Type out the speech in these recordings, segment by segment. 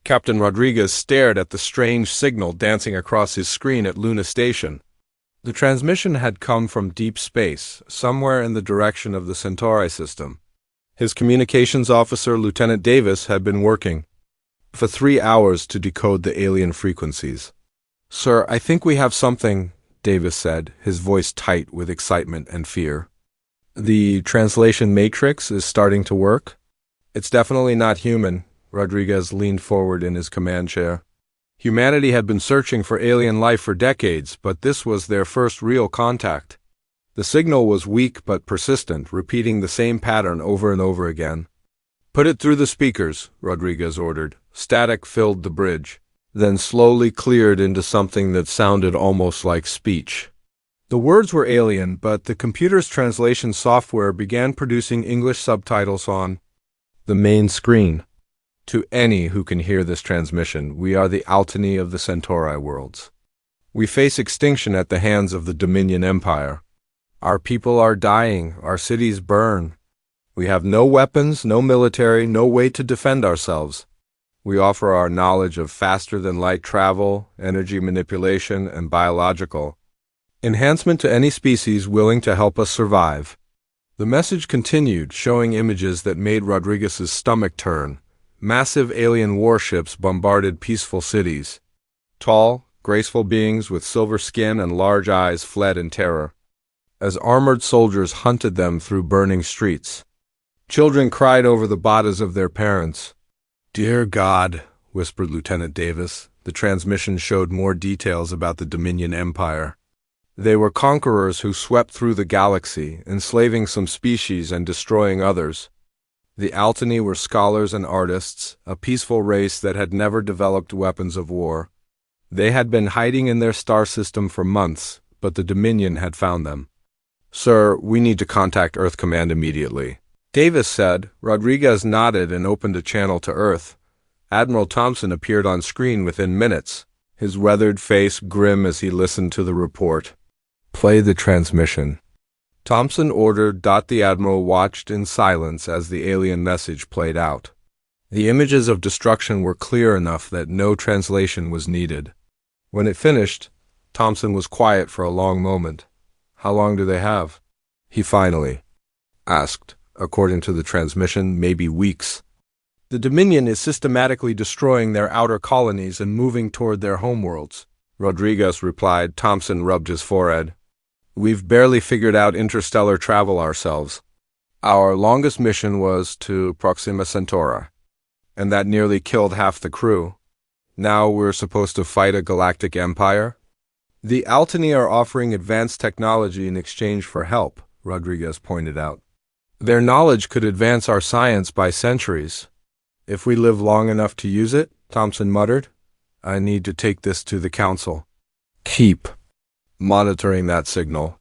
Captain Rodriguez stared at the strange signal dancing across his screen at Luna Station. The transmission had come from deep space, somewhere in the direction of the Centauri system. His communications officer, Lieutenant Davis, had been working for 3 hours to decode the alien frequencies. "Sir, I think we have something," Davis said, his voice tight with excitement and fear. "The translation matrix is starting to work?" "It's definitely not human." Rodriguez leaned forward in his command chair. Humanity had been searching for alien life for decades, but this was their first real contact. The signal was weak but persistent, repeating the same pattern over and over again. "Put it through the speakers," Rodriguez ordered. Static filled the bridge, then slowly cleared into something that sounded almost like speech. The words were alien, but the computer's translation software began producing English subtitles on the main screen. "To any who can hear this transmission, we are the Altani of the Centauri worlds. We face extinction at the hands of the Dominion Empire. Our people are dying, our cities burn. We have no weapons, no military, no way to defend ourselves. We offer our knowledge of faster-than-light travel, energy manipulation, and biological enhancement to any species willing to help us survive." The message continued, showing images that made Rodriguez's stomach turn. Massive alien warships bombarded peaceful cities. Tall, graceful beings with silver skin and large eyes fled in terror as armored soldiers hunted them through burning streets. Children cried over the bodies of their parents. "Dear God," whispered Lieutenant Davis. The transmission showed more details about the Dominion Empire. They were conquerors who swept through the galaxy, enslaving some species and destroying others. The Altani were scholars and artists, a peaceful race that had never developed weapons of war. They had been hiding in their star system for months, but the Dominion had found them. "Sir, we need to contact Earth Command immediately," Davis said. Rodriguez nodded and opened a channel to Earth. Admiral Thompson appeared on screen within minutes, his weathered face grim as he listened to the report. "Play the transmission," Thompson ordered. The Admiral watched in silence as the alien message played out. The images of destruction were clear enough that no translation was needed. When it finished, Thompson was quiet for a long moment. "How long do they have?" he finally asked. "According to the transmission, maybe weeks." "The Dominion is systematically destroying their outer colonies and moving toward their homeworlds," Rodriguez replied. Thompson rubbed his forehead. "We've barely figured out interstellar travel ourselves. Our longest mission was to Proxima Centauri, and that nearly killed half the crew. Now we're supposed to fight a galactic empire?" "The Altani are offering advanced technology in exchange for help," Rodriguez pointed out. "Their knowledge could advance our science by centuries. If we live long enough to use it," Thompson muttered. "I need to take this to the Council. Keep monitoring that signal.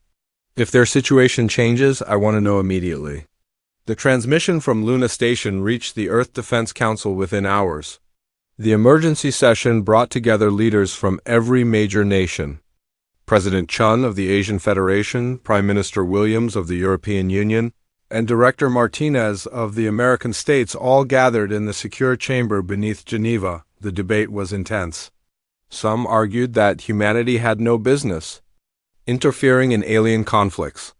If their situation changes, I want to know immediately." The transmission from Luna Station reached the Earth Defense Council within hours. The emergency session brought together leaders from every major nation. President Chun of the Asian Federation, Prime Minister Williams of the European Union, and Director Martinez of the American states all gathered in the secure chamber beneath Geneva. The debate was intense. Some argued that humanity had no business interfering in alien conflicts.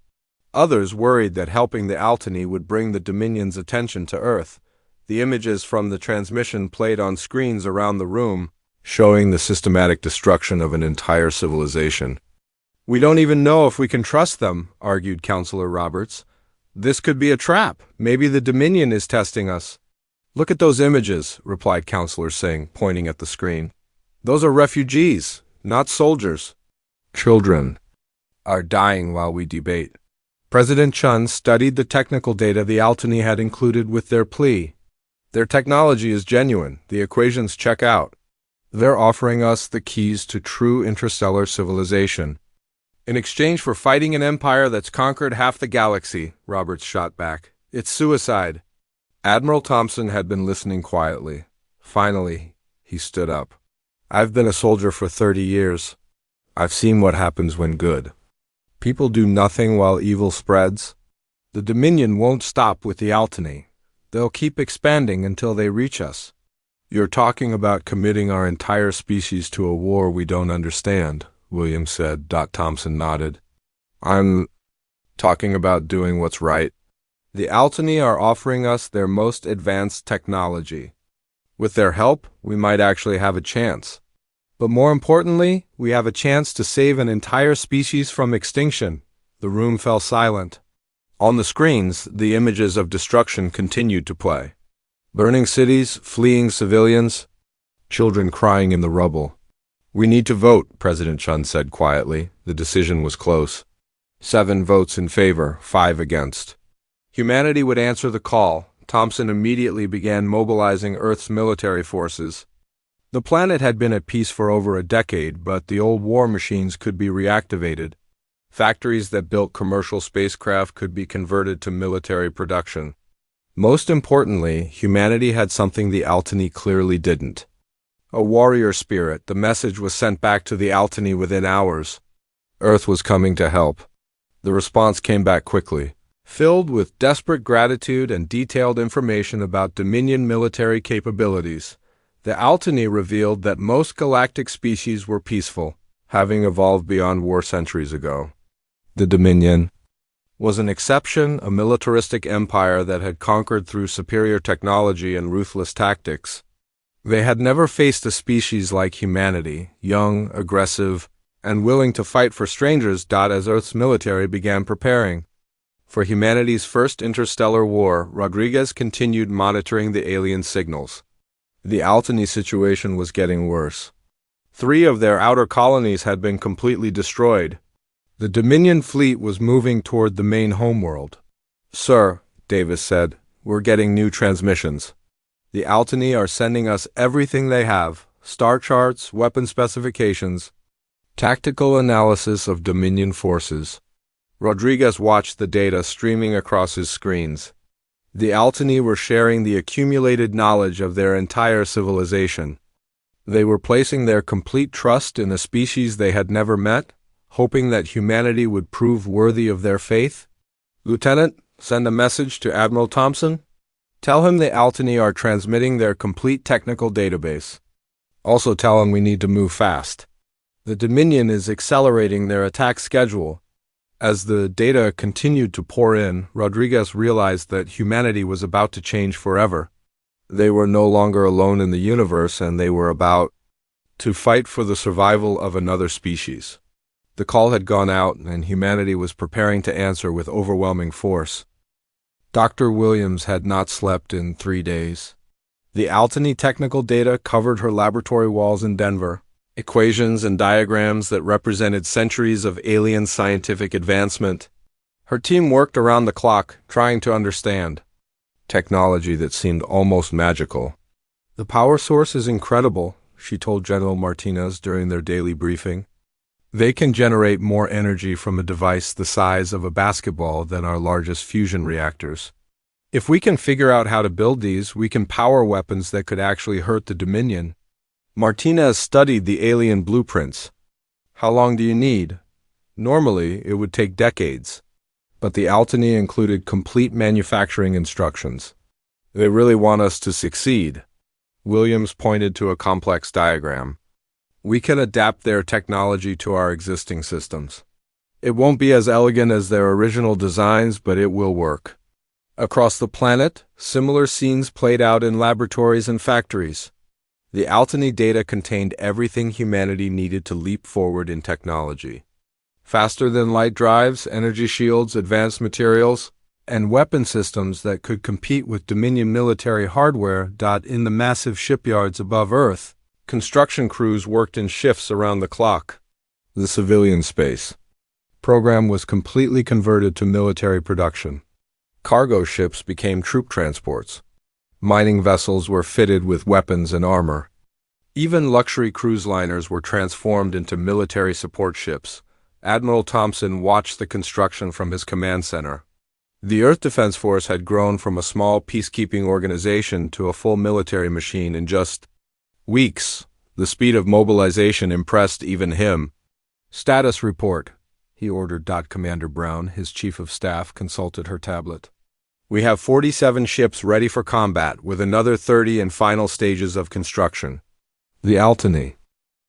Others worried that helping the Altani would bring the Dominion's attention to Earth. The images from the transmission played on screens around the room, showing the systematic destruction of an entire civilization. "We don't even know if we can trust them," argued Counselor Roberts. "This could be a trap. Maybe the Dominion is testing us." "Look at those images," replied Counselor Singh, pointing at the screen. "Those are refugees, not soldiers. Children are dying while we debate." President Chun studied the technical data the Altani had included with their plea. "Their technology is genuine. The equations check out. They're offering us the keys to true interstellar civilization in exchange for fighting an empire that's conquered half the galaxy," Roberts shot back. "It's suicide." Admiral Thompson had been listening quietly. Finally, he stood up. "I've been a soldier for 30 years. I've seen what happens when good people do nothing while evil spreads. The Dominion won't stop with the Altani. They'll keep expanding until they reach us. You're talking about committing our entire species to a war we don't understand, Williams said. Thompson nodded. I'm talking about doing what's right. The Altani are offering us their most advanced technology. With their help, we might actually have a chance. But more importantly, we have a chance to save an entire species from extinction. The room fell silent. On the screens, the images of destruction continued to play. Burning cities, fleeing civilians, children crying in the rubble. We need to vote, President Chun said quietly. The decision was close. 7 votes in favor, 5 against. Humanity would answer the call. Thompson immediately began mobilizing Earth's military forces. The planet had been at peace for over a decade, but the old war machines could be reactivated. Factories that built commercial spacecraft could be converted to military production. Most importantly, humanity had something the Altani clearly didn't. A warrior spirit. The message was sent back to the Altani within hours. Earth was coming to help. The response came back quickly, filled with desperate gratitude and detailed information about Dominion military capabilities. The Altani revealed that most galactic species were peaceful, having evolved beyond war centuries ago. The Dominion was an exception, a militaristic empire that had conquered through superior technology and ruthless tactics. They had never faced a species like humanity, young, aggressive, and willing to fight for strangers. As Earth's military began preparing for humanity's first interstellar war, Rodriguez continued monitoring the alien signals. The Altani situation was getting worse. 3 of their outer colonies had been completely destroyed. The Dominion fleet was moving toward the main homeworld. Sir, Davis said, we're getting new transmissions. The Altani are sending us everything they have: star charts, weapon specifications, tactical analysis of Dominion forces. Rodriguez watched the data streaming across his screens. The Altani were sharing the accumulated knowledge of their entire civilization. They were placing their complete trust in a species they had never met, hoping that humanity would prove worthy of their faith. Lieutenant, send a message to Admiral Thompson. Tell him the Altani are transmitting their complete technical database. Also tell him we need to move fast. The Dominion is accelerating their attack schedule. As the data continued to pour in, Rodriguez realized that humanity was about to change forever. They were no longer alone in the universe, and they were about to fight for the survival of another species. The call had gone out, and humanity was preparing to answer with overwhelming force. Dr. Williams had not slept in 3 days. The Altani technical data covered her laboratory walls in Denver. Equations and diagrams that represented centuries of alien scientific advancement. Her team worked around the clock, trying to understand technology that seemed almost magical. The power source is incredible, she told General Martinez during their daily briefing. They can generate more energy from a device the size of a basketball than our largest fusion reactors. If we can figure out how to build these, we can power weapons that could actually hurt the Dominion. Martinez studied the alien blueprints. How long do you need? Normally, it would take decades. But the Altani included complete manufacturing instructions. They really want us to succeed. Williams pointed to a complex diagram. We can adapt their technology to our existing systems. It won't be as elegant as their original designs, but it will work. Across the planet, similar scenes played out in laboratories and factories. The Altani data contained everything humanity needed to leap forward in technology. Faster than light drives, energy shields, advanced materials, and weapon systems that could compete with Dominion military hardware. In the massive shipyards above Earth, construction crews worked in shifts around the clock. The civilian space program was completely converted to military production. Cargo ships became troop transports. Mining vessels were fitted with weapons and armor. Even luxury cruise liners were transformed into military support ships. Admiral Thompson watched the construction from his command center. The Earth Defense Force had grown from a small peacekeeping organization to a full military machine in just weeks. The speed of mobilization impressed even him. Status report, he ordered. Commander Brown, his chief of staff, consulted her tablet. We have 47 ships ready for combat, with another 30 in final stages of construction. The Altany.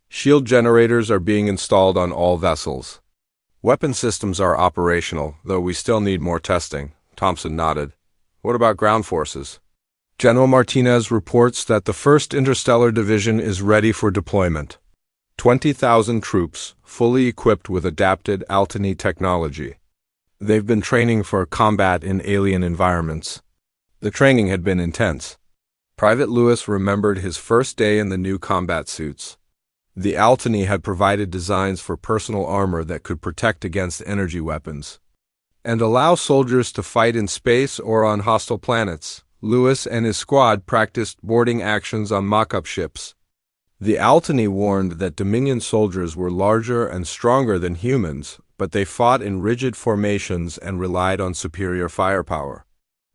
Shield generators are being installed on all vessels. Weapon systems are operational, though we still need more testing. Thompson nodded. What about ground forces? General Martinez reports that the 1st Interstellar Division is ready for deployment. 20,000 troops, fully equipped with adapted Altany technology. They've been training for combat in alien environments. The training had been intense. Private Lewis remembered his first day in the new combat suits. The Altany had provided designs for personal armor that could protect against energy weapons and allow soldiers to fight in space or on hostile planets. Lewis and his squad practiced boarding actions on mock-up ships. The Altany warned that Dominion soldiers were larger and stronger than humans, but they fought in rigid formations and relied on superior firepower.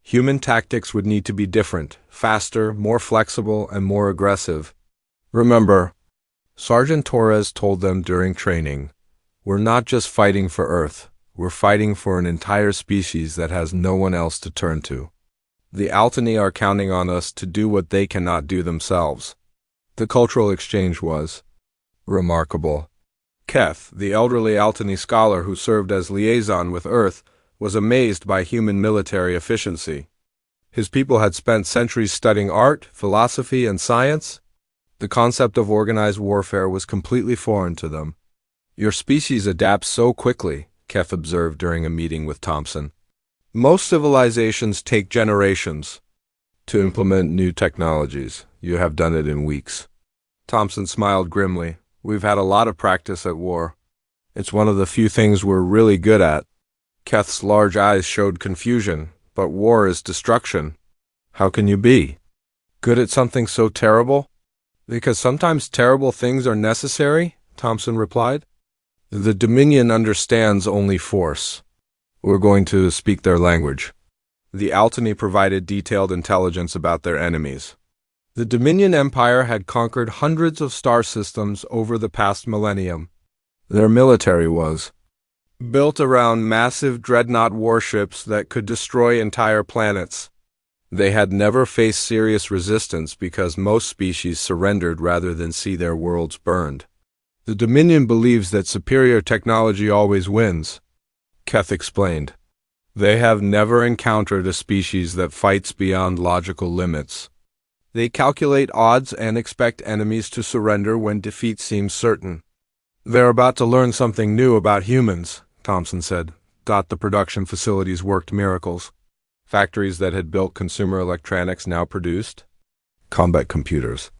Human tactics would need to be different, faster, more flexible, and more aggressive. Remember, Sergeant Torres told them during training, we're not just fighting for Earth, we're fighting for an entire species that has no one else to turn to. The Altany are counting on us to do what they cannot do themselves. The cultural exchange was remarkable. Keth, the elderly Altany scholar who served as liaison with Earth, was amazed by human military efficiency. His people had spent centuries studying art, philosophy, and science. The concept of organized warfare was completely foreign to them. Your species adapts so quickly, Keth observed during a meeting with Thompson. Most civilizations take generations to implement new technologies. You have done it in weeks. Thompson smiled grimly. We've had a lot of practice at war. It's one of the few things we're really good at. Keth's large eyes showed confusion. But war is destruction. How can you be good at something so terrible? Because sometimes terrible things are necessary, Thompson replied. The Dominion understands only force. We're going to speak their language. The Altany provided detailed intelligence about their enemies. The Dominion Empire had conquered hundreds of star systems over the past millennium. Their military was built around massive dreadnought warships that could destroy entire planets. They had never faced serious resistance because most species surrendered rather than see their worlds burned. The Dominion believes that superior technology always wins, Keth explained. They have never encountered a species that fights beyond logical limits. They calculate odds and expect enemies to surrender when defeat seems certain. They're about to learn something new about humans, Thompson said. The production facilities worked miracles. Factories that had built consumer electronics now produced combat computers.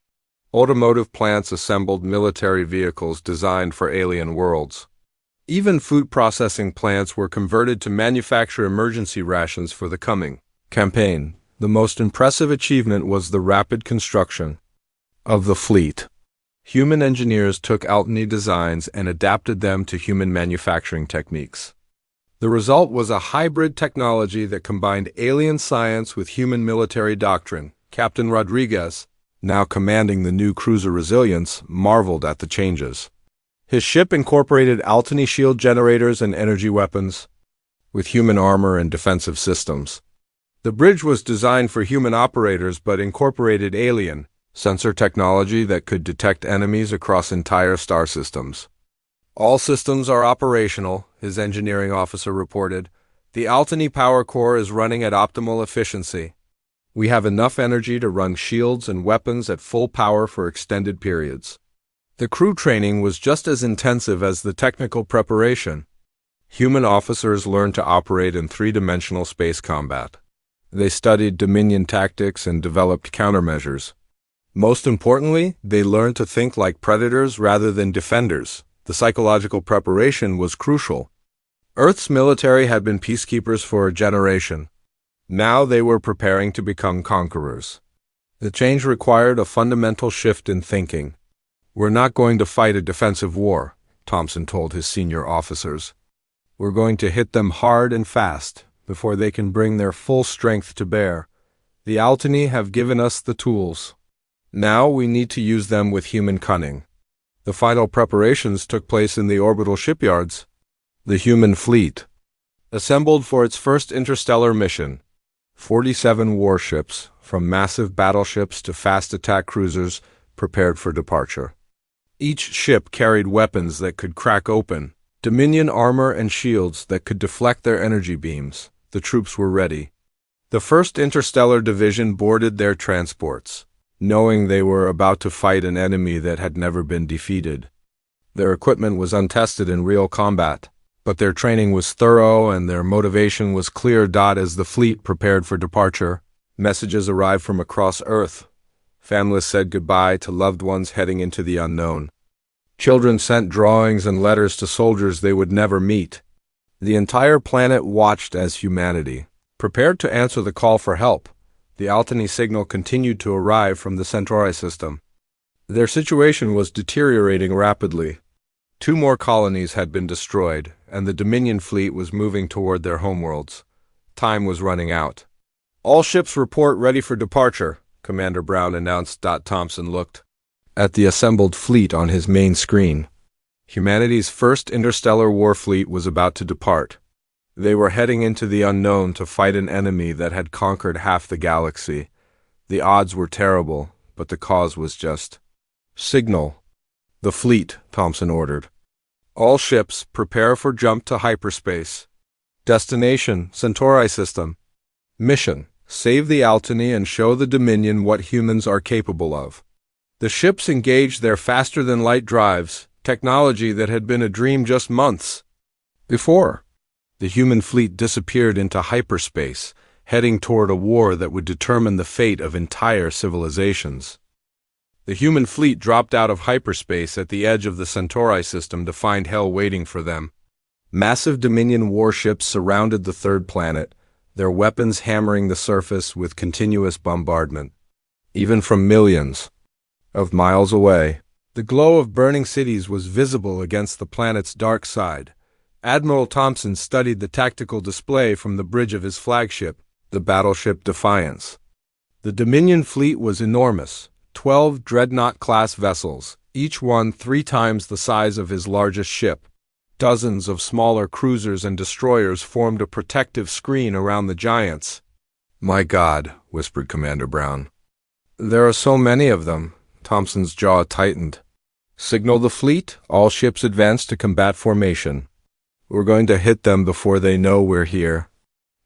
Automotive plants assembled military vehicles designed for alien worlds. Even food processing plants were converted to manufacture emergency rations for the coming campaign. The most impressive achievement was the rapid construction of the fleet. Human engineers took Altany designs and adapted them to human manufacturing techniques. The result was a hybrid technology that combined alien science with human military doctrine. Captain Rodriguez, now commanding the new cruiser Resilience, marveled at the changes. His ship incorporated Altany shield generators and energy weapons, with human armor and defensive systems. The bridge was designed for human operators but incorporated alien sensor technology that could detect enemies across entire star systems. All systems are operational, his engineering officer reported. The Altany power core is running at optimal efficiency. We have enough energy to run shields and weapons at full power for extended periods. The crew training was just as intensive as the technical preparation. Human officers learned to operate in three-dimensional space combat. They studied Dominion tactics and developed countermeasures. Most importantly, they learned to think like predators rather than defenders. The psychological preparation was crucial. Earth's military had been peacekeepers for a generation. Now they were preparing to become conquerors. The change required a fundamental shift in thinking. We're not going to fight a defensive war, Thompson told his senior officers. We're going to hit them hard and fast before they can bring their full strength to bear. The Altany have given us the tools. Now we need to use them with human cunning. The final preparations took place in the orbital shipyards. The human fleet, assembled for its first interstellar mission, 47 warships, from massive battleships to fast attack cruisers, prepared for departure. Each ship carried weapons that could crack open, Dominion armor and shields that could deflect their energy beams. The troops were ready. The 1st Interstellar Division boarded their transports, knowing they were about to fight an enemy that had never been defeated. Their equipment was untested in real combat, but their training was thorough and their motivation was clear. As the fleet prepared for departure, messages arrived from across Earth. Families said goodbye to loved ones heading into the unknown. Children sent drawings and letters to soldiers they would never meet. The entire planet watched as humanity prepared to answer the call for help. The Altany signal continued to arrive from the Centauri system. Their situation was deteriorating rapidly. 2 more colonies had been destroyed, and the Dominion fleet was moving toward their homeworlds. Time was running out. "All ships report ready for departure," Commander Brown announced. Thompson looked at the assembled fleet on his main screen. Humanity's first interstellar war fleet was about to depart. They were heading into the unknown to fight an enemy that had conquered half the galaxy. The odds were terrible, but the cause was just. "Signal the fleet," Thompson ordered. "All ships prepare for jump to hyperspace. Destination, Centauri system. Mission, save the Altany and show the Dominion what humans are capable of." The ships engaged their faster-than-light drives, technology that had been a dream just months before. The human fleet disappeared into hyperspace, heading toward a war that would determine the fate of entire civilizations. The human fleet dropped out of hyperspace at the edge of the Centauri system to find hell waiting for them. Massive Dominion warships surrounded the 3rd planet, their weapons hammering the surface with continuous bombardment. Even from millions of miles away, the glow of burning cities was visible against the planet's dark side. Admiral Thompson studied the tactical display from the bridge of his flagship, the battleship Defiance. The Dominion fleet was enormous, 12 dreadnought-class vessels, each one 3 times the size of his largest ship. Dozens of smaller cruisers and destroyers formed a protective screen around the giants. "My God," whispered Commander Brown. "There are so many of them." Thompson's jaw tightened. "Signal the fleet, all ships advance to combat formation. We're going to hit them before they know we're here."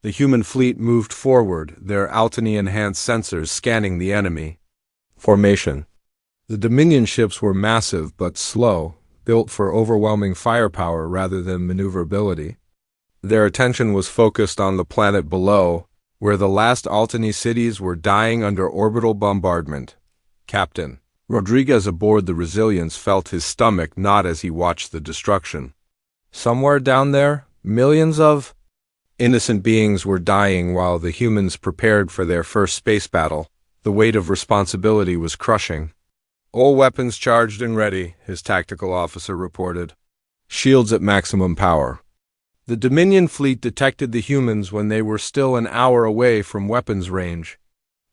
The human fleet moved forward, their Altany-enhanced sensors scanning the enemy. Formation. The Dominion ships were massive but slow, built for overwhelming firepower rather than maneuverability. Their attention was focused on the planet below, where the last Altany cities were dying under orbital bombardment. Captain Rodriguez aboard the Resilience felt his stomach knot as he watched the destruction. Somewhere down there, millions of innocent beings were dying while the humans prepared for their first space battle. The weight of responsibility was crushing. "All weapons charged and ready," his tactical officer reported. "Shields at maximum power." The Dominion fleet detected the humans when they were still an hour away from weapons range.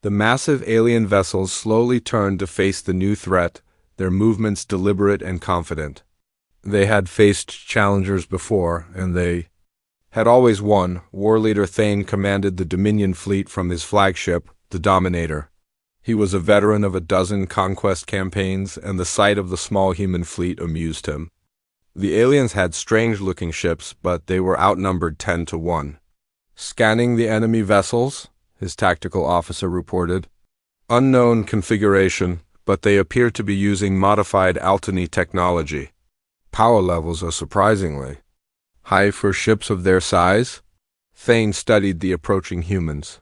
The massive alien vessels slowly turned to face the new threat, their movements deliberate and confident. They had faced challengers before, and they had always won. War leader Thane commanded the Dominion fleet from his flagship, the Dominator. He was a veteran of a dozen conquest campaigns, and the sight of the small human fleet amused him. The aliens had strange-looking ships, but they were outnumbered 10 to 1. "Scanning the enemy vessels," his tactical officer reported. "Unknown configuration, but they appear to be using modified Altany technology. Power levels are surprisingly high for ships of their size." Thane studied the approaching humans.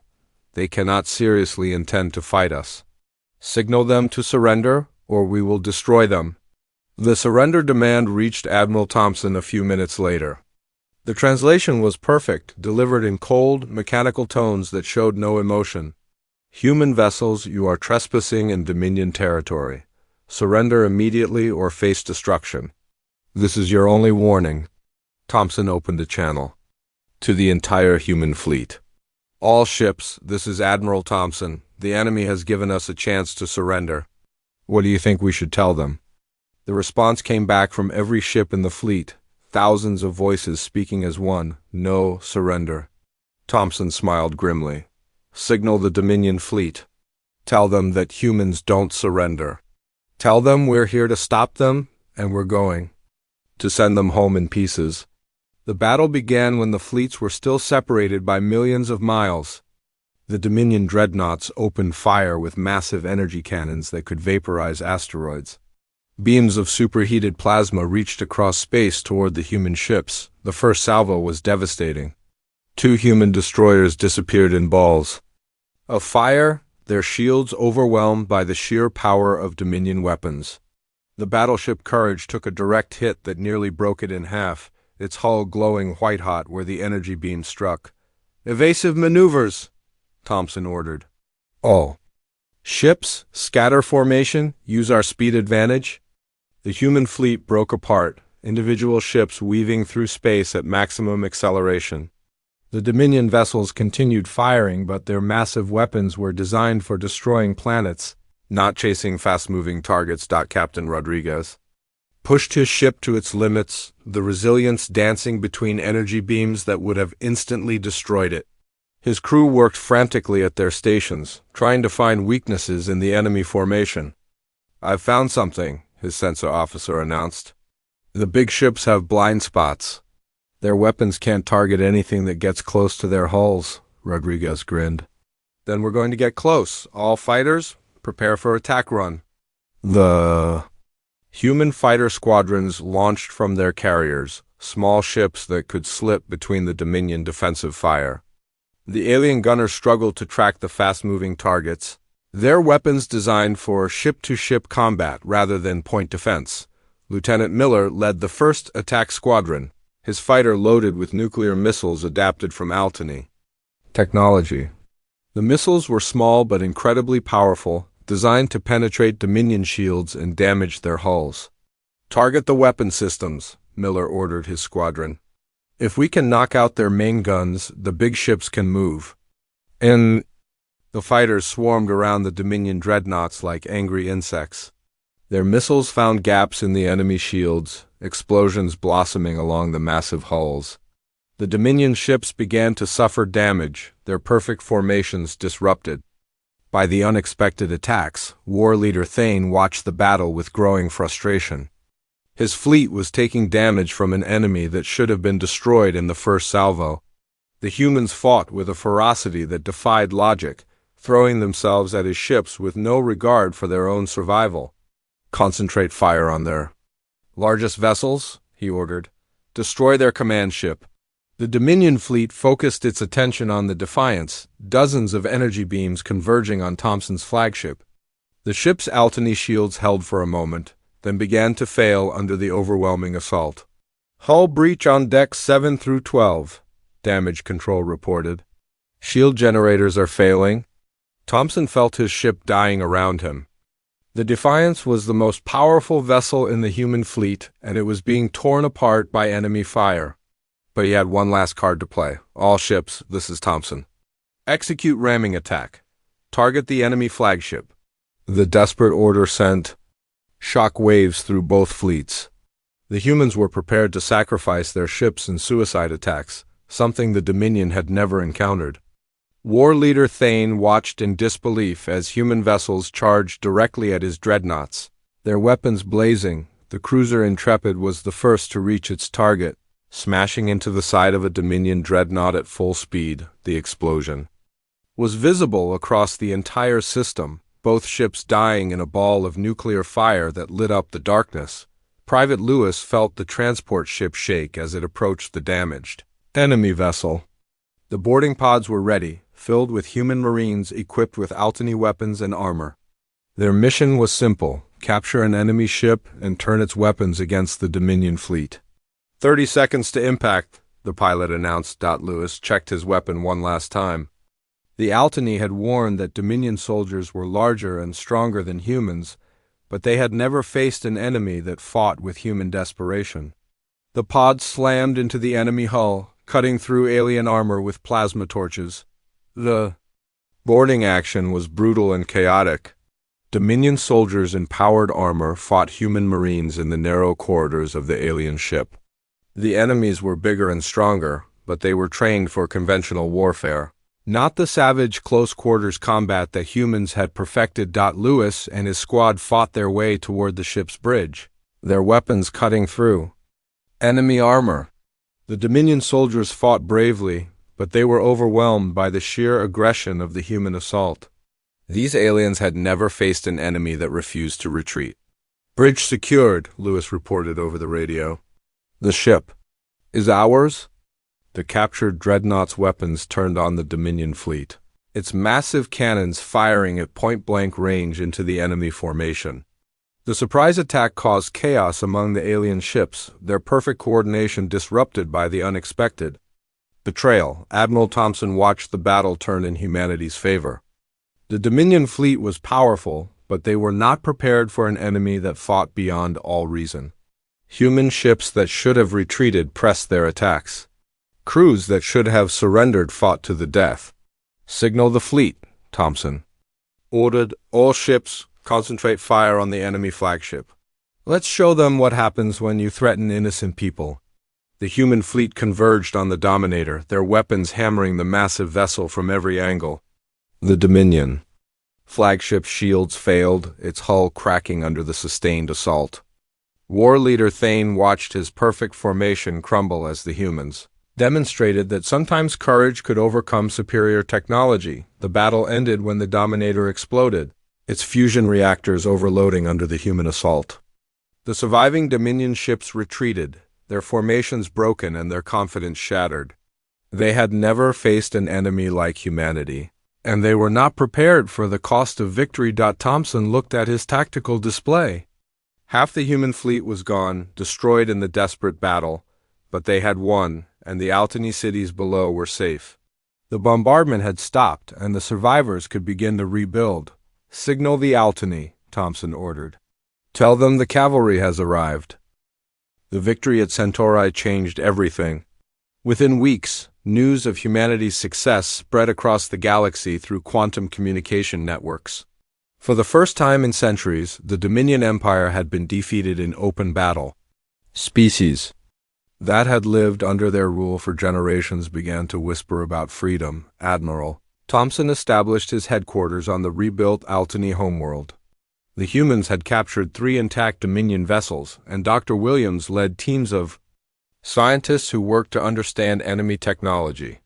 "They cannot seriously intend to fight us. Signal them to surrender, or we will destroy them." The surrender demand reached Admiral Thompson a few minutes later. The translation was perfect, delivered in cold, mechanical tones that showed no emotion. "Human vessels, you are trespassing in Dominion territory. Surrender immediately or face destruction. This is your only warning." Thompson opened a channel to the entire human fleet. "All ships, this is Admiral Thompson. The enemy has given us a chance to surrender. What do you think we should tell them?" The response came back from every ship in the fleet, thousands of voices speaking as one: "No surrender." Thompson smiled grimly. Signal the Dominion fleet. Tell them that humans don't surrender. Tell them we're here to stop them, and we're going to send them home in pieces." The battle began when the fleets were still separated by millions of miles. The Dominion dreadnoughts opened fire with massive energy cannons that could vaporize asteroids. Beams of superheated plasma reached across space toward the human ships. The first salvo was devastating. 2 human destroyers disappeared in balls of fire, their shields overwhelmed by the sheer power of Dominion weapons. The battleship Courage took a direct hit that nearly broke it in half, its hull glowing white-hot where the energy beam struck. "Evasive maneuvers," Thompson ordered. "All ships, scatter formation, use our speed advantage." The human fleet broke apart, individual ships weaving through space at maximum acceleration. The Dominion vessels continued firing, but their massive weapons were designed for destroying planets, not chasing fast-moving targets. Captain Rodriguez pushed his ship to its limits, the resilience dancing between energy beams that would have instantly destroyed it. His crew worked frantically at their stations, trying to find weaknesses in the enemy formation. "I've found something," his sensor officer announced. "The big ships have blind spots. Their weapons can't target anything that gets close to their hulls," Rodriguez grinned. "Then we're going to get close. All fighters, prepare for attack run." The human fighter squadrons launched from their carriers, small ships that could slip between the Dominion defensive fire. The alien gunners struggled to track the fast-moving targets, their weapons designed for ship-to-ship combat rather than point defense. Lieutenant Miller led the first attack squadron, his fighter loaded with nuclear missiles adapted from Altany technology. The missiles were small but incredibly powerful, designed to penetrate Dominion shields and damage their hulls. "Target the weapon systems," Miller ordered his squadron. "If we can knock out their main guns, the big ships can move." And the fighters swarmed around the Dominion dreadnoughts like angry insects. Their missiles found gaps in the enemy shields, explosions blossoming along the massive hulls. The Dominion ships began to suffer damage, their perfect formations disrupted by the unexpected attacks. War leader Thane watched the battle with growing frustration. His fleet was taking damage from an enemy that should have been destroyed in the first salvo. The humans fought with a ferocity that defied logic, throwing themselves at his ships with no regard for their own survival. "Concentrate fire on their largest vessels," he ordered. "Destroy their command ship." The Dominion fleet focused its attention on the Defiance, dozens of energy beams converging on Thompson's flagship. The ship's Altany shields held for a moment, then began to fail under the overwhelming assault. "Hull breach on decks 7 through 12, damage control reported. "Shield generators are failing." Thompson felt his ship dying around him. The Defiance was the most powerful vessel in the human fleet, and it was being torn apart by enemy fire. But he had one last card to play. "All ships, this is Thompson. Execute ramming attack. Target the enemy flagship." The desperate order sent shock waves through both fleets. The humans were prepared to sacrifice their ships in suicide attacks, something the Dominion had never encountered. War leader Thane watched in disbelief as human vessels charged directly at his dreadnoughts. Their weapons blazing, the cruiser Intrepid was the first to reach its target, smashing into the side of a Dominion dreadnought at full speed. The explosion was visible across the entire system, both ships dying in a ball of nuclear fire that lit up the darkness. Private Lewis felt the transport ship shake as it approached the damaged enemy vessel. The boarding pods were ready, filled with human marines equipped with Altany weapons and armor. Their mission was simple: capture an enemy ship and turn its weapons against the Dominion fleet. 30 seconds to impact, the pilot announced. Lewis checked his weapon one last time. The Altany had warned that Dominion soldiers were larger and stronger than humans, but they had never faced an enemy that fought with human desperation. The pods slammed into the enemy hull, cutting through alien armor with plasma torches. The boarding action was brutal and chaotic. Dominion soldiers in powered armor fought human marines in the narrow corridors of the alien ship. The enemies were bigger and stronger, but they were trained for conventional warfare. Not the savage close-quarters combat that humans had perfected. Lewis and his squad fought their way toward the ship's bridge, their weapons cutting through enemy armor. The Dominion soldiers fought bravely, but they were overwhelmed by the sheer aggression of the human assault. These aliens had never faced an enemy that refused to retreat. "Bridge secured," Lewis reported over the radio. "The ship is ours?" The captured dreadnought's weapons turned on the Dominion fleet, its massive cannons firing at point-blank range into the enemy formation. The surprise attack caused chaos among the alien ships, their perfect coordination disrupted by the unexpected. Betrayal. Admiral Thompson watched the battle turn in humanity's favor. The Dominion fleet was powerful, but they were not prepared for an enemy that fought beyond all reason. Human ships that should have retreated pressed their attacks. Crews that should have surrendered fought to the death. "Signal the fleet," Thompson ordered. "All ships, concentrate fire on the enemy flagship. Let's show them what happens when you threaten innocent people." The human fleet converged on the Dominator, their weapons hammering the massive vessel from every angle. The Dominion flagship's shields failed, its hull cracking under the sustained assault. War leader Thane watched his perfect formation crumble as the humans demonstrated that sometimes courage could overcome superior technology. The battle ended when the Dominator exploded, its fusion reactors overloading under the human assault. The surviving Dominion ships retreated, their formations broken and their confidence shattered. They had never faced an enemy like humanity, and they were not prepared for the cost of victory. Thompson looked at his tactical display. Half the human fleet was gone, destroyed in the desperate battle, but they had won, and the Altany cities below were safe. The bombardment had stopped, and the survivors could begin to rebuild. "Signal the Altany," Thompson ordered. "Tell them the cavalry has arrived." The victory at Centauri changed everything. Within weeks, news of humanity's success spread across the galaxy through quantum communication networks. For the first time in centuries, the Dominion Empire had been defeated in open battle. Species that had lived under their rule for generations began to whisper about freedom. Admiral Thompson established his headquarters on the rebuilt Altany homeworld. The humans had captured 3 intact Dominion vessels, and Dr. Williams led teams of scientists who worked to understand enemy technology.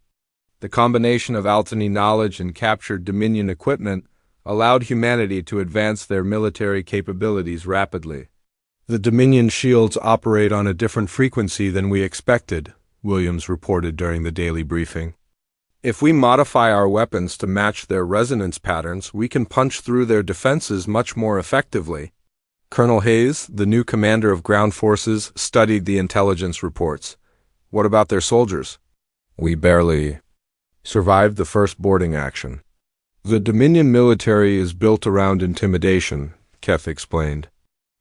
The combination of Altany knowledge and captured Dominion equipment allowed humanity to advance their military capabilities rapidly. "The Dominion shields operate on a different frequency than we expected," Williams reported during the daily briefing. "If we modify our weapons to match their resonance patterns, we can punch through their defenses much more effectively." Colonel Hayes, the new commander of ground forces, studied the intelligence reports. "What about their soldiers?" "We barely survived the first boarding action." "The Dominion military is built around intimidation," Keth explained.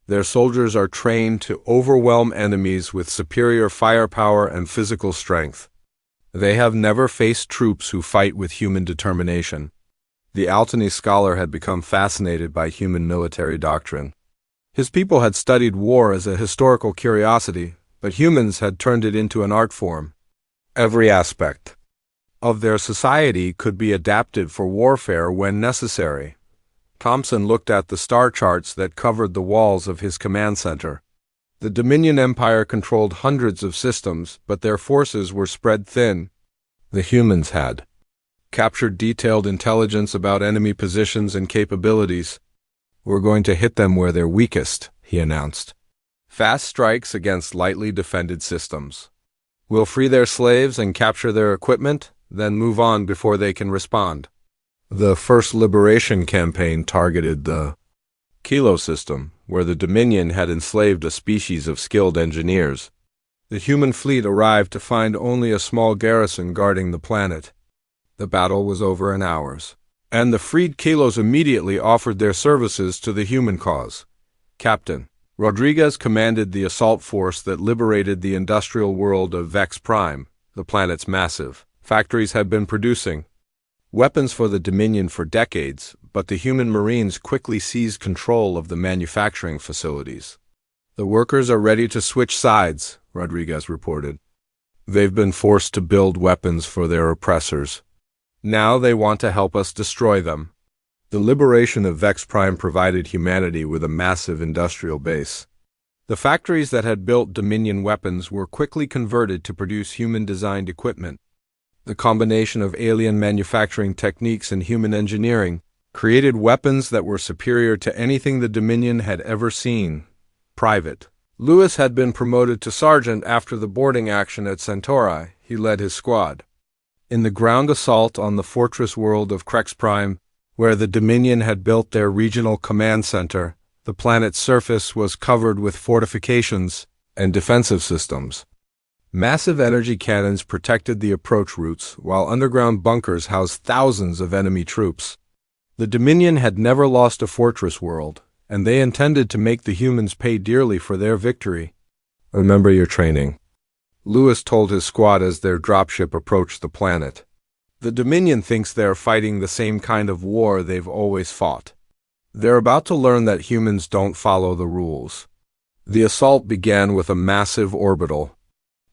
"Their soldiers are trained to overwhelm enemies with superior firepower and physical strength. They have never faced troops who fight with human determination." The Altany scholar had become fascinated by human military doctrine. His people had studied war as a historical curiosity, but humans had turned it into an art form. Every aspect of their society could be adapted for warfare when necessary. Thompson looked at the star charts that covered the walls of his command center. The Dominion Empire controlled hundreds of systems, but their forces were spread thin. The humans had captured detailed intelligence about enemy positions and capabilities. "We're going to hit them where they're weakest," he announced. "Fast strikes against lightly defended systems. We'll free their slaves and capture their equipment, then move on before they can respond." The first Liberation campaign targeted the Kilo system, where the Dominion had enslaved a species of skilled engineers. The human fleet arrived to find only a small garrison guarding the planet. The battle was over in hours, and the freed Kilos immediately offered their services to the human cause. Captain Rodriguez commanded the assault force that liberated the industrial world of Vex Prime. The planet's massive factories had been producing weapons for the Dominion for decades, but the human Marines quickly seized control of the manufacturing facilities. "The workers are ready to switch sides," Rodriguez reported. "They've been forced to build weapons for their oppressors." Now they want to help us destroy them. The liberation of Vex Prime provided humanity with a massive industrial base. The factories that had built Dominion weapons were quickly converted to produce human-designed equipment. The combination of alien manufacturing techniques and human engineering created weapons that were superior to anything the Dominion had ever seen. Private Lewis had been promoted to sergeant after the boarding action at Centauri. He led his squad. In the ground assault on the fortress world of Crex Prime, where the Dominion had built their regional command center, the planet's surface was covered with fortifications and defensive systems. Massive energy cannons protected the approach routes, while underground bunkers housed thousands of enemy troops. The Dominion had never lost a fortress world, and they intended to make the humans pay dearly for their victory. Remember your training, Lewis told his squad as their dropship approached the planet. The Dominion thinks they're fighting the same kind of war they've always fought. They're about to learn that humans don't follow the rules. The assault began with a massive orbital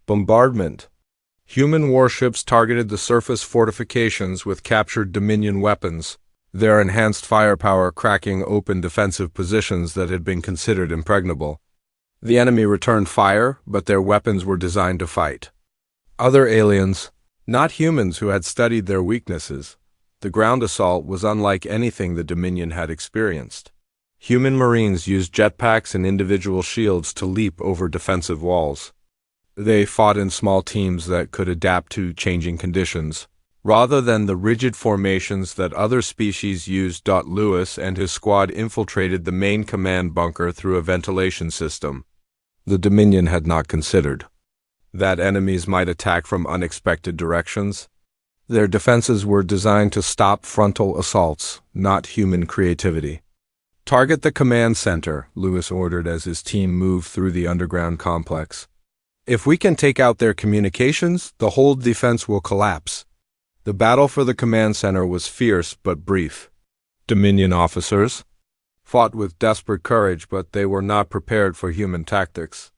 bombardment. Human warships targeted the surface fortifications with captured Dominion weapons, their enhanced firepower cracking open defensive positions that had been considered impregnable. The enemy returned fire, but their weapons were designed to fight. Other aliens, not humans who had studied their weaknesses, the ground assault was unlike anything the Dominion had experienced. Human Marines used jetpacks and individual shields to leap over defensive walls. They fought in small teams that could adapt to changing conditions, rather than the rigid formations that other species used. Lewis and his squad infiltrated the main command bunker through a ventilation system. The Dominion had not considered that enemies might attack from unexpected directions. Their defenses were designed to stop frontal assaults, not human creativity. Target the command center, Lewis ordered as his team moved through the underground complex. If we can take out their communications, the whole defense will collapse. The battle for the command center was fierce but brief. Dominion officers fought with desperate courage, but they were not prepared for human tactics.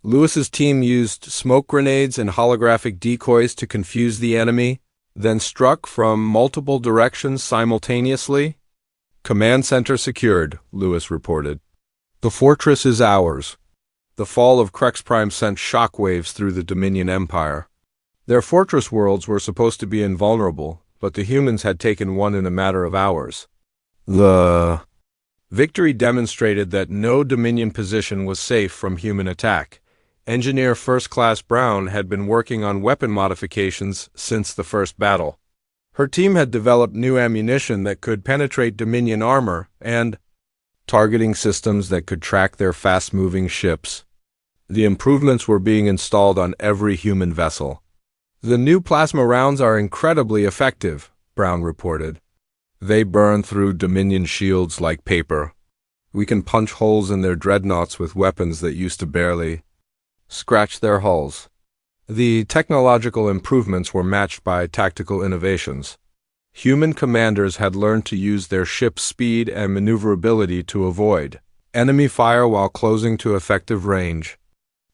Lewis's team used smoke grenades and holographic decoys to confuse the enemy, then struck from multiple directions simultaneously. Command center secured, Lewis reported. The fortress is ours. The fall of Crex Prime sent shockwaves through the Dominion Empire. Their fortress worlds were supposed to be invulnerable, but the humans had taken one in a matter of hours. The victory demonstrated that no Dominion position was safe from human attack. Engineer First Class Brown had been working on weapon modifications since the first battle. Her team had developed new ammunition that could penetrate Dominion armor and targeting systems that could track their fast-moving ships. The improvements were being installed on every human vessel. The new plasma rounds are incredibly effective, Brown reported. They burn through Dominion shields like paper. We can punch holes in their dreadnoughts with weapons that used to barely scratch their hulls. The technological improvements were matched by tactical innovations. Human commanders had learned to use their ship's speed and maneuverability to avoid enemy fire while closing to effective range.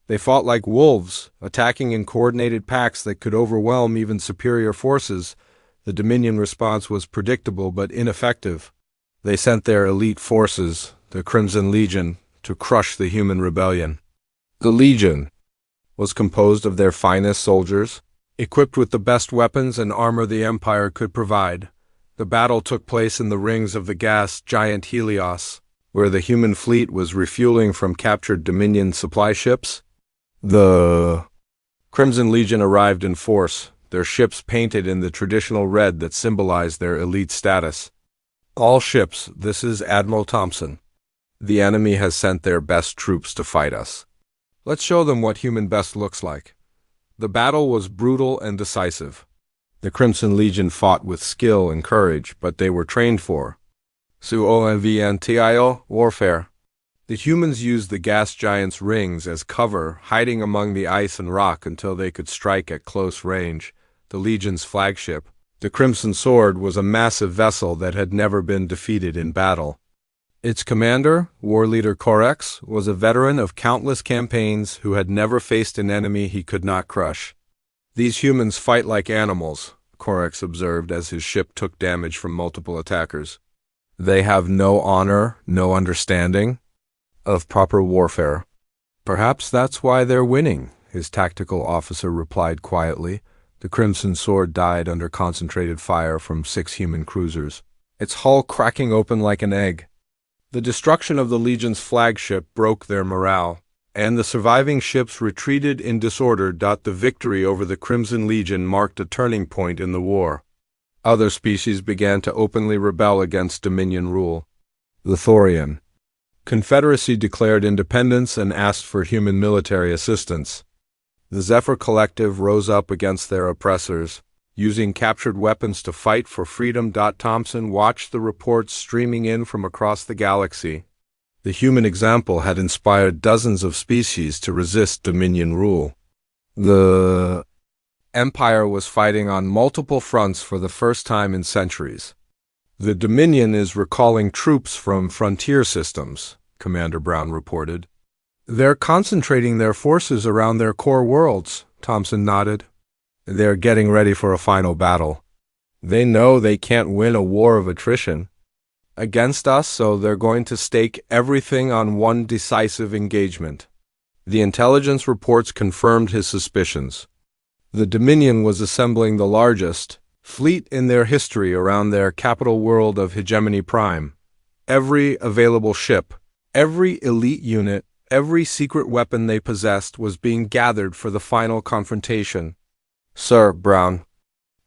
They fought like wolves, attacking in coordinated packs that could overwhelm even superior forces. The Dominion response was predictable but ineffective. They sent their elite forces, the Crimson Legion, to crush the human rebellion. The Legion was composed of their finest soldiers, equipped with the best weapons and armor the Empire could provide. The battle took place in the rings of the gas giant Helios, where the human fleet was refueling from captured Dominion supply ships. The Crimson Legion arrived in force, their ships painted in the traditional red that symbolized their elite status. All ships, this is Admiral Thompson. The enemy has sent their best troops to fight us. Let's show them what human best looks like. The battle was brutal and decisive. The Crimson Legion fought with skill and courage, but they were trained for Su-O-N-V-N-T-I-O warfare. The humans used the gas giant's rings as cover, hiding among the ice and rock until they could strike at close range. The Legion's flagship, the Crimson Sword, was a massive vessel that had never been defeated in battle. Its commander, war leader Corex, was a veteran of countless campaigns who had never faced an enemy he could not crush. These humans fight like animals, Corax observed as his ship took damage from multiple attackers. They have no honor, no understanding of proper warfare. Perhaps that's why they're winning, his tactical officer replied quietly. The Crimson Sword died under concentrated fire from 6 human cruisers, its hull cracking open like an egg. The destruction of the Legion's flagship broke their morale, and the surviving ships retreated in disorder. The victory over the Crimson Legion marked a turning point in the war. Other species began to openly rebel against Dominion rule. The Thorian Confederacy declared independence and asked for human military assistance. The Zephyr Collective rose up against their oppressors, using captured weapons to fight for freedom. Thompson watched the reports streaming in from across the galaxy. The human example had inspired dozens of species to resist Dominion rule. The Empire was fighting on multiple fronts for the first time in centuries. The Dominion is recalling troops from frontier systems, Commander Brown reported. They're concentrating their forces around their core worlds, Thompson nodded. They're getting ready for a final battle. They know they can't win a war of attrition against us, so they're going to stake everything on one decisive engagement. The intelligence reports confirmed his suspicions. The Dominion was assembling the largest fleet in their history around their capital world of Hijgemony Prime. Every available ship, every elite unit, every secret weapon they possessed was being gathered for the final confrontation. Sir, Brown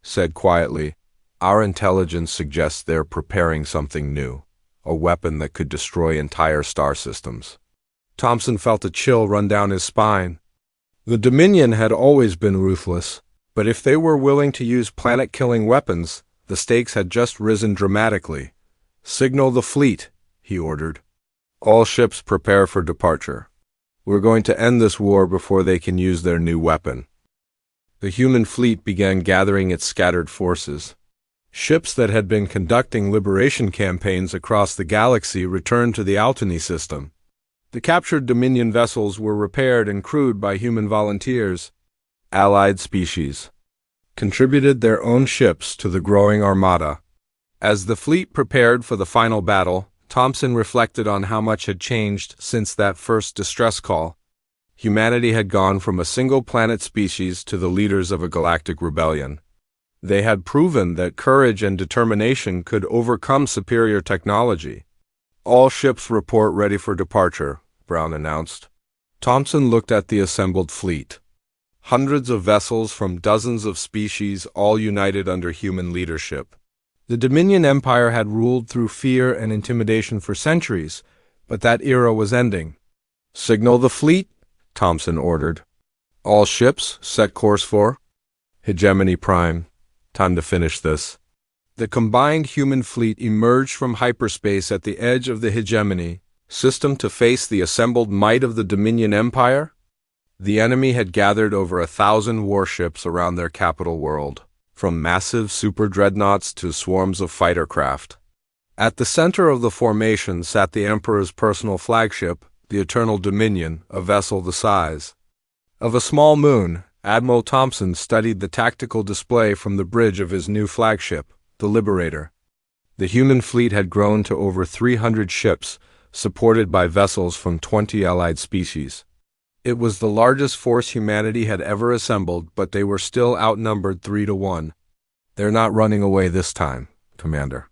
said quietly, our intelligence suggests they're preparing something new, a weapon that could destroy entire star systems. Thompson felt a chill run down his spine. The Dominion had always been ruthless, but if they were willing to use planet-killing weapons, the stakes had just risen dramatically. Signal the fleet, he ordered. All ships prepare for departure. We're going to end this war before they can use their new weapon. The human fleet began gathering its scattered forces. Ships that had been conducting liberation campaigns across the galaxy returned to the Altony system. The captured Dominion vessels were repaired and crewed by human volunteers. Allied species contributed their own ships to the growing armada. As the fleet prepared for the final battle, Thompson reflected on how much had changed since that first distress call. Humanity had gone from a single planet species to the leaders of a galactic rebellion. They had proven that courage and determination could overcome superior technology. All ships report ready for departure, Brown announced. Thompson looked at the assembled fleet. Hundreds of vessels from dozens of species, all united under human leadership. The Dominion Empire had ruled through fear and intimidation for centuries, but that era was ending. Signal the fleet, Thompson ordered. All ships set course for Hijgemony Prime. Time to finish this. The combined human fleet emerged from hyperspace at the edge of the Hijgemony system to face the assembled might of the Dominion Empire. The enemy had gathered over 1,000 warships around their capital world, from massive super dreadnoughts to swarms of fighter craft. At the center of the formation sat the Emperor's personal flagship, the Eternal Dominion, a vessel the size of a small moon. Admiral Thompson studied the tactical display from the bridge of his new flagship, the Liberator. The human fleet had grown to over 300 ships, supported by vessels from 20 allied species. It was the largest force humanity had ever assembled, but they were still outnumbered 3-1. They're not running away this time, Commander.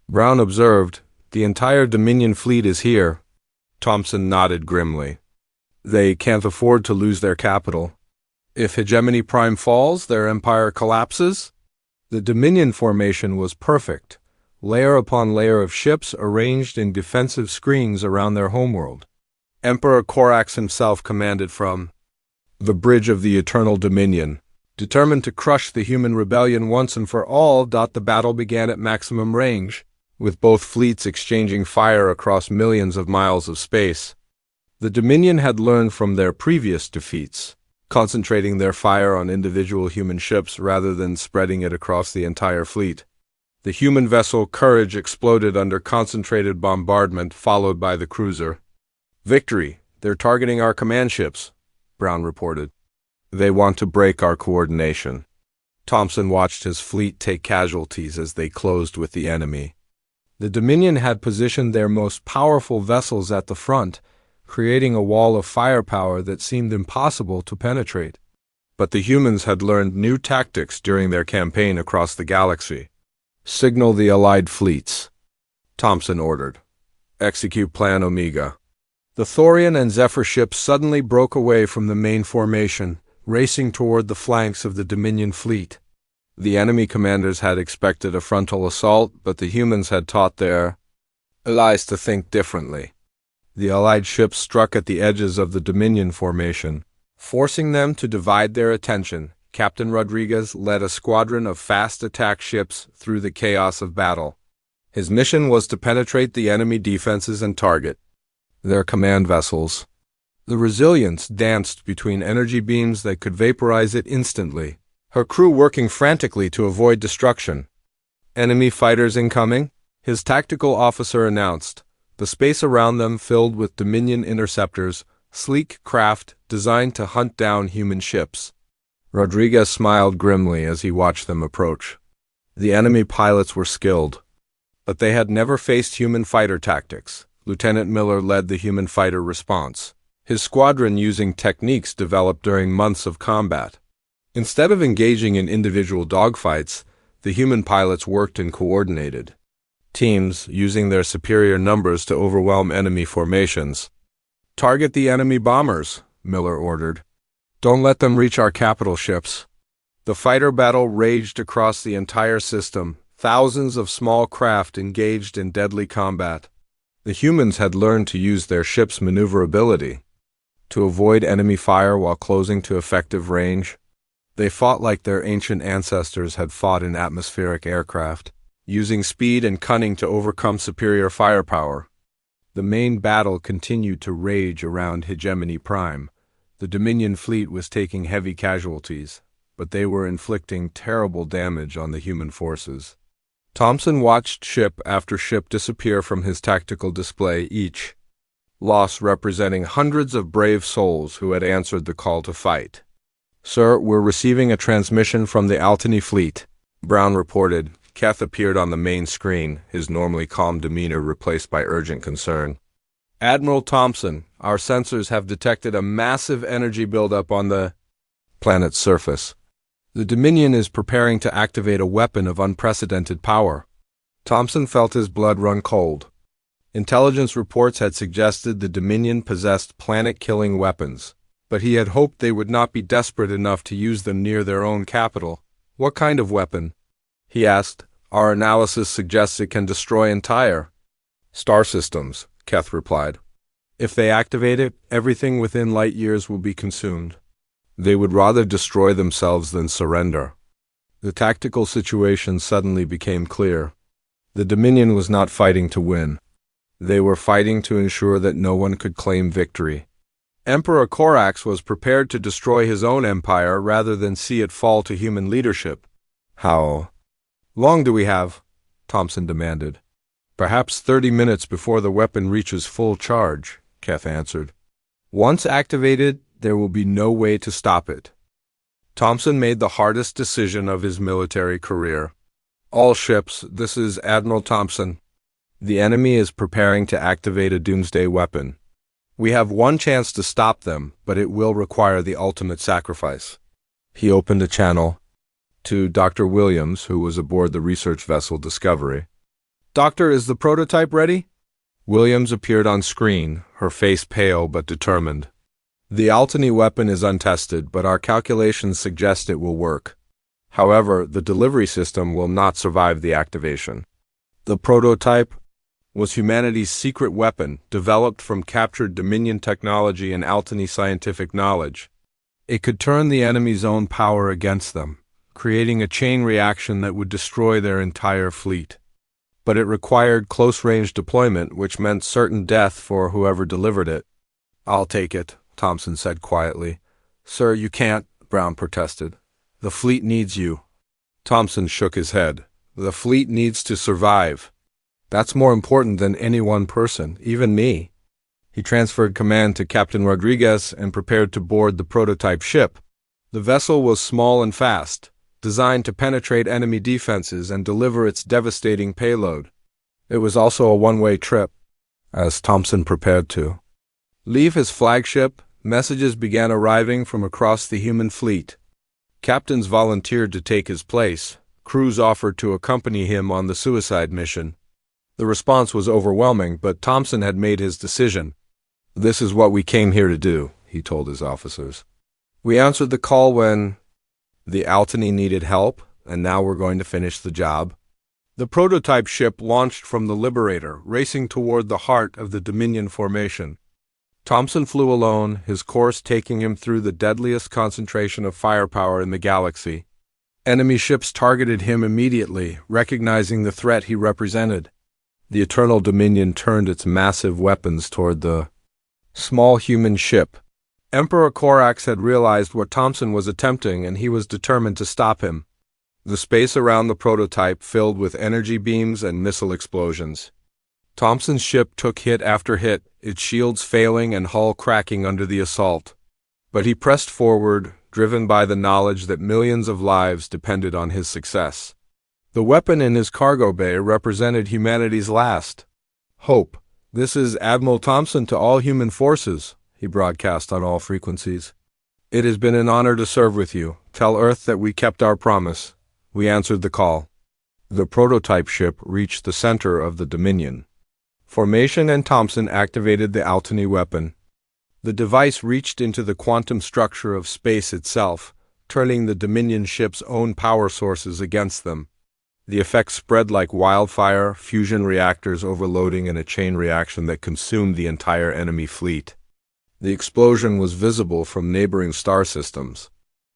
Brown observed, the entire Dominion fleet is here. Thompson nodded grimly. They can't afford to lose their capital. If Hijgemony Prime falls, their empire collapses. The Dominion formation was perfect, layer upon layer of ships arranged in defensive screens around their homeworld. Emperor Corax himself commanded from the bridge of the Eternal Dominion. Determined to crush the human rebellion once and for all, the battle began at maximum range, with both fleets exchanging fire across millions of miles of space. The Dominion had learned from their previous defeats, concentrating their fire on individual human ships rather than spreading it across the entire fleet. The human vessel Courage exploded under concentrated bombardment, followed by the cruiser. Victory! They're targeting our command ships, Brown reported. They want to break our coordination. Thompson watched his fleet take casualties as they closed with the enemy. The Dominion had positioned their most powerful vessels at the front, creating a wall of firepower that seemed impossible to penetrate. But the humans had learned new tactics during their campaign across the galaxy. "Signal the Allied fleets," Thompson ordered. "Execute Plan Omega." The Thorian and Zephyr ships suddenly broke away from the main formation, racing toward the flanks of the Dominion fleet. The enemy commanders had expected a frontal assault, but the humans had taught their allies to think differently. The Allied ships struck at the edges of the Dominion formation, forcing them to divide their attention. Captain Rodriguez led a squadron of fast attack ships through the chaos of battle. His mission was to penetrate the enemy defenses and target their command vessels. The Resilience danced between energy beams that could vaporize it instantly, her crew working frantically to avoid destruction. "Enemy fighters incoming," his tactical officer announced, the space around them filled with Dominion interceptors, sleek craft designed to hunt down human ships. Rodriguez smiled grimly as he watched them approach. The enemy pilots were skilled, but they had never faced human fighter tactics. Lieutenant Miller led the human fighter response, his squadron using techniques developed during months of combat. Instead of engaging in individual dogfights, the human pilots worked in coordinated teams, using their superior numbers to overwhelm enemy formations. "Target the enemy bombers," Miller ordered. "Don't let them reach our capital ships." The fighter battle raged across the entire system, thousands of small craft engaged in deadly combat. The humans had learned to use their ships' maneuverability to avoid enemy fire while closing to effective range. They fought like their ancient ancestors had fought in atmospheric aircraft, using speed and cunning to overcome superior firepower. The main battle continued to rage around Hijgemony Prime. The Dominion fleet was taking heavy casualties, but they were inflicting terrible damage on the human forces. Thompson watched ship after ship disappear from his tactical display, each loss representing hundreds of brave souls who had answered the call to fight. "Sir, we're receiving a transmission from the Altany fleet," Brown reported. Keth appeared on the main screen, his normally calm demeanor replaced by urgent concern. "Admiral Thompson, our sensors have detected a massive energy buildup on the planet's surface. The Dominion is preparing to activate a weapon of unprecedented power." Thompson felt his blood run cold. Intelligence reports had suggested the Dominion possessed planet-killing weapons, but he had hoped they would not be desperate enough to use them near their own capital. "What kind of weapon?" he asked. "Our analysis suggests it can destroy entire star systems," Keth replied. "If they activate it, everything within light years will be consumed. They would rather destroy themselves than surrender." The tactical situation suddenly became clear. The Dominion was not fighting to win. They were fighting to ensure that no one could claim victory. Emperor Corax was prepared to destroy his own empire rather than see it fall to human leadership. "How long do we have?" Thompson demanded. "Perhaps 30 minutes before the weapon reaches full charge," Keth answered. "Once activated, there will be no way to stop it." Thompson made the hardest decision of his military career. "All ships, this is Admiral Thompson. The enemy is preparing to activate a doomsday weapon. We have one chance to stop them, but it will require the ultimate sacrifice." He opened a channel to Dr. Williams, who was aboard the research vessel Discovery. "Doctor, is the prototype ready?" Williams appeared on screen, her face pale but determined. "The Altany weapon is untested, but our calculations suggest it will work. However, the delivery system will not survive the activation." The prototype was humanity's secret weapon, developed from captured Dominion technology and Altany scientific knowledge. It could turn the enemy's own power against them, creating a chain reaction that would destroy their entire fleet. But it required close-range deployment, which meant certain death for whoever delivered it. "I'll take it," Thompson said quietly. "Sir, you can't," Brown protested. "The fleet needs you." Thompson shook his head. "The fleet needs to survive. That's more important than any one person, even me." He transferred command to Captain Rodriguez and prepared to board the prototype ship. The vessel was small and fast, designed to penetrate enemy defenses and deliver its devastating payload. It was also a one-way trip, as Thompson prepared to leave his flagship. Messages began arriving from across the human fleet. Captains volunteered to take his place. Crews offered to accompany him on the suicide mission. The response was overwhelming, but Thompson had made his decision. "This is what we came here to do," he told his officers. "We answered the call when the Altany needed help, and now we're going to finish the job." The prototype ship launched from the Liberator, racing toward the heart of the Dominion formation. Thompson flew alone, his course taking him through the deadliest concentration of firepower in the galaxy. Enemy ships targeted him immediately, recognizing the threat he represented. The Eternal Dominion turned its massive weapons toward the small human ship. Emperor Corax had realized what Thompson was attempting, and he was determined to stop him. The space around the prototype filled with energy beams and missile explosions. Thompson's ship took hit after hit, its shields failing and hull cracking under the assault. But he pressed forward, driven by the knowledge that millions of lives depended on his success. The weapon in his cargo bay represented humanity's last hope. "This is Admiral Thompson to all human forces," he broadcast on all frequencies. "It has been an honor to serve with you. Tell Earth that we kept our promise. We answered the call." The prototype ship reached the center of the Dominion formation, and Thompson activated the Altany weapon. The device reached into the quantum structure of space itself, turning the Dominion ship's own power sources against them. The effect spread like wildfire, fusion reactors overloading in a chain reaction that consumed the entire enemy fleet. The explosion was visible from neighboring star systems.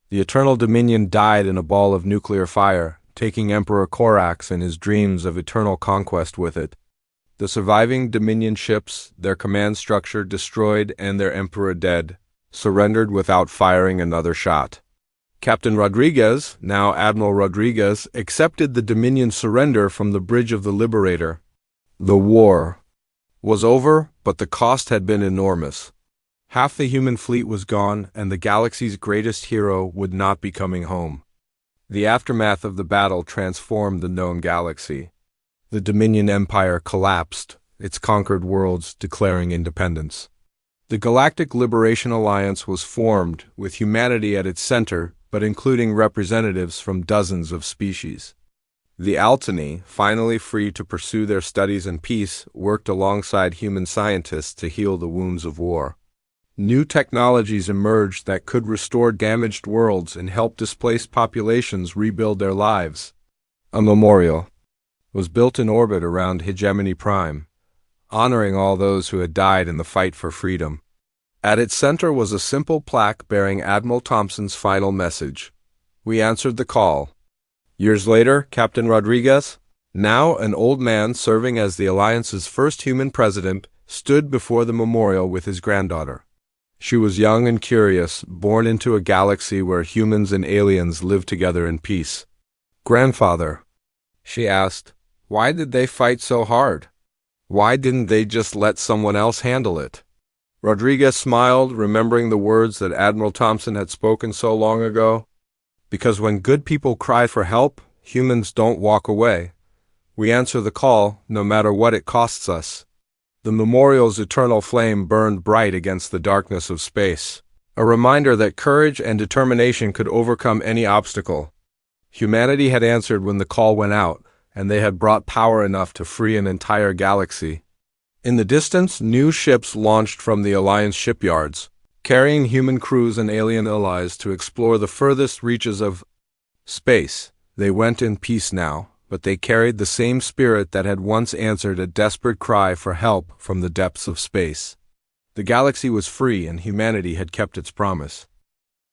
The Eternal Dominion died in a ball of nuclear fire, taking Emperor Corax and his dreams of eternal conquest with it. The surviving Dominion ships, their command structure destroyed and their emperor dead, surrendered without firing another shot. Captain Rodriguez, now Admiral Rodriguez, accepted the Dominion surrender from the bridge of the Liberator. The war was over, but the cost had been enormous. Half the human fleet was gone, and the galaxy's greatest hero would not be coming home. The aftermath of the battle transformed the known galaxy. The Dominion Empire collapsed, its conquered worlds declaring independence. The Galactic Liberation Alliance was formed, with humanity at its center, but including representatives from dozens of species. The Altany, finally free to pursue their studies in peace, worked alongside human scientists to heal the wounds of war. New technologies emerged that could restore damaged worlds and help displaced populations rebuild their lives. A memorial was built in orbit around Hijgemony Prime, honoring all those who had died in the fight for freedom. At its center was a simple plaque bearing Admiral Thompson's final message: "We answered the call." Years later, Captain Rodriguez, now an old man serving as the Alliance's first human president, stood before the memorial with his granddaughter. She was young and curious, born into a galaxy where humans and aliens lived together in peace. "Grandfather," she asked, "why did they fight so hard? Why didn't they just let someone else handle it?" Rodriguez smiled, remembering the words that Admiral Thompson had spoken so long ago. "Because when good people cry for help, humans don't walk away. We answer the call, no matter what it costs us." The memorial's eternal flame burned bright against the darkness of space, a reminder that courage and determination could overcome any obstacle. Humanity had answered when the call went out, and they had brought power enough to free an entire galaxy. In the distance, new ships launched from the Alliance shipyards, carrying human crews and alien allies to explore the furthest reaches of space. They went in peace now, but they carried the same spirit that had once answered a desperate cry for help from the depths of space. The galaxy was free, and humanity had kept its promise.